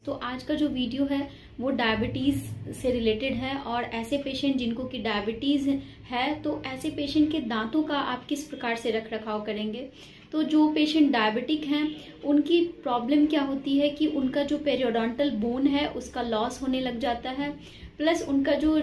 तो आज का जो वीडियो है वो डायबिटीज़ से रिलेटेड है और ऐसे पेशेंट जिनको कि डायबिटीज़ है तो ऐसे पेशेंट के दांतों का आप किस प्रकार से रख रखाव करेंगे। तो जो पेशेंट डायबिटिक हैं उनकी प्रॉब्लम क्या होती है कि उनका जो पेरियोडोंटल बोन है उसका लॉस होने लग जाता है, प्लस उनका जो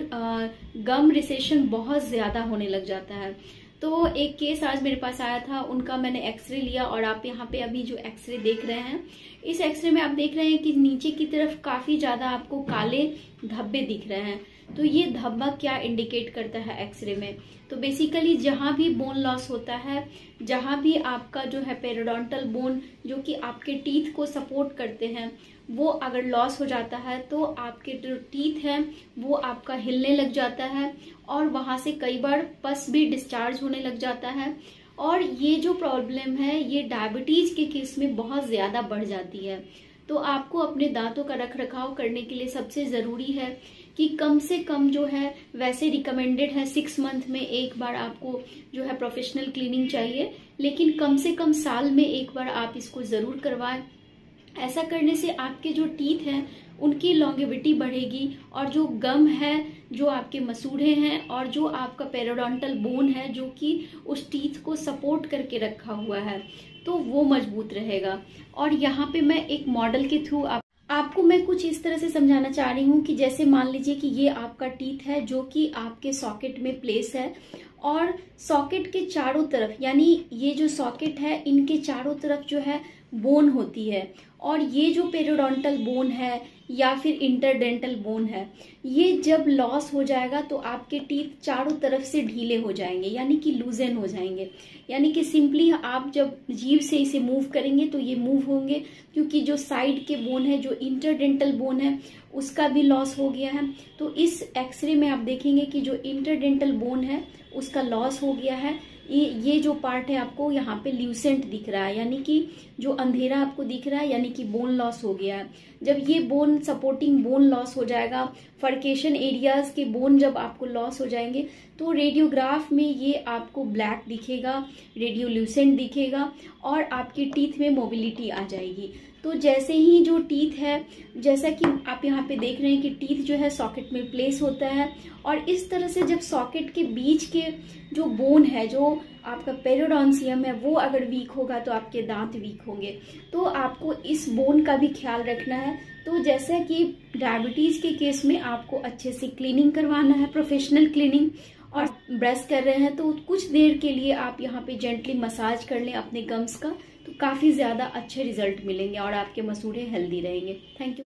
गम रिसेशन बहुत ज़्यादा होने लग जाता है। तो एक केस आज मेरे पास आया था, उनका मैंने एक्सरे लिया और आप यहाँ पे अभी जो एक्सरे देख रहे हैं, इस एक्सरे में आप देख रहे हैं कि नीचे की तरफ काफी ज्यादा आपको काले धब्बे दिख रहे हैं। तो ये धब्बा क्या इंडिकेट करता है एक्सरे में? तो बेसिकली जहां भी बोन लॉस होता है, जहां भी आपका जो है पेरियोडोंटल बोन जो कि आपके टीथ को सपोर्ट करते हैं वो अगर लॉस हो जाता है तो आपके जो टीथ हैं वो आपका हिलने लग जाता है और वहां से कई बार पस भी डिस्चार्ज होने लग जाता है। और ये जो प्रॉब्लम है ये डायबिटीज के केस में बहुत ज्यादा बढ़ जाती है। तो आपको अपने दांतों का रख रखाव करने के लिए सबसे जरूरी है कि कम से कम जो है, वैसे रिकमेंडेड है 6 मंथ में एक बार आपको जो है प्रोफेशनल क्लीनिंग चाहिए, लेकिन कम से कम साल में एक बार आप इसको जरूर करवाएं। ऐसा करने से आपके जो टीथ हैं उनकी लॉन्गेविटी बढ़ेगी और जो गम है, जो आपके मसूड़े हैं और जो आपका पेरियोडोंटल बोन है जो कि उस टीथ को सपोर्ट करके रखा हुआ है तो वो मजबूत रहेगा। और यहाँ पे मैं एक मॉडल के थ्रू आपको मैं कुछ इस तरह से समझाना चाह रही हूँ कि जैसे मान लीजिए कि ये आपका टीथ है जो कि आपके सॉकेट में प्लेस है और सॉकेट के चारों तरफ, यानी ये जो सॉकेट है इनके चारों तरफ जो है बोन होती है और ये जो पेरियोडोंटल बोन है या फिर इंटरडेंटल बोन है, ये जब लॉस हो जाएगा तो आपके टीथ चारों तरफ से ढीले हो जाएंगे, यानी कि लूजन हो जाएंगे। यानी कि सिंपली आप जब जीभ से इसे मूव करेंगे तो ये मूव होंगे, क्योंकि जो साइड के बोन है, जो इंटरडेंटल बोन है, उसका भी लॉस हो गया है। तो इस एक्सरे में आप देखेंगे कि जो इंटरडेंटल बोन है उसका लॉस हो गया है। ये जो पार्ट है आपको यहाँ पे ल्यूसेंट दिख रहा है, यानी कि जो अंधेरा आपको दिख रहा है, यानी कि बोन लॉस हो गया है। जब ये बोन सपोर्टिंग बोन लॉस हो जाएगा, फर्केशन एरियाज के बोन जब आपको लॉस हो जाएंगे तो रेडियोग्राफ में ये आपको ब्लैक दिखेगा, रेडियोल्यूसेंट दिखेगा और आपकी टीथ में मोबिलिटी आ जाएगी। तो जैसे ही जो टीथ है, जैसा कि आप यहाँ पे देख रहे हैं कि टीथ जो है सॉकेट में प्लेस होता है और इस तरह से जब सॉकेट के बीच के जो बोन है, जो आपका पेरियोडोंसियम है, वो अगर वीक होगा तो आपके दांत वीक होंगे। तो आपको इस बोन का भी ख्याल रखना है। तो जैसा कि डायबिटीज के केस में आपको अच्छे से क्लीनिंग करवाना है, प्रोफेशनल क्लीनिंग, और ब्रश कर रहे हैं तो कुछ देर के लिए आप यहाँ पे जेंटली मसाज कर लें अपने गम्स का, तो काफी ज्यादा अच्छे रिजल्ट मिलेंगे और आपके मसूड़े हेल्दी रहेंगे। Thank you.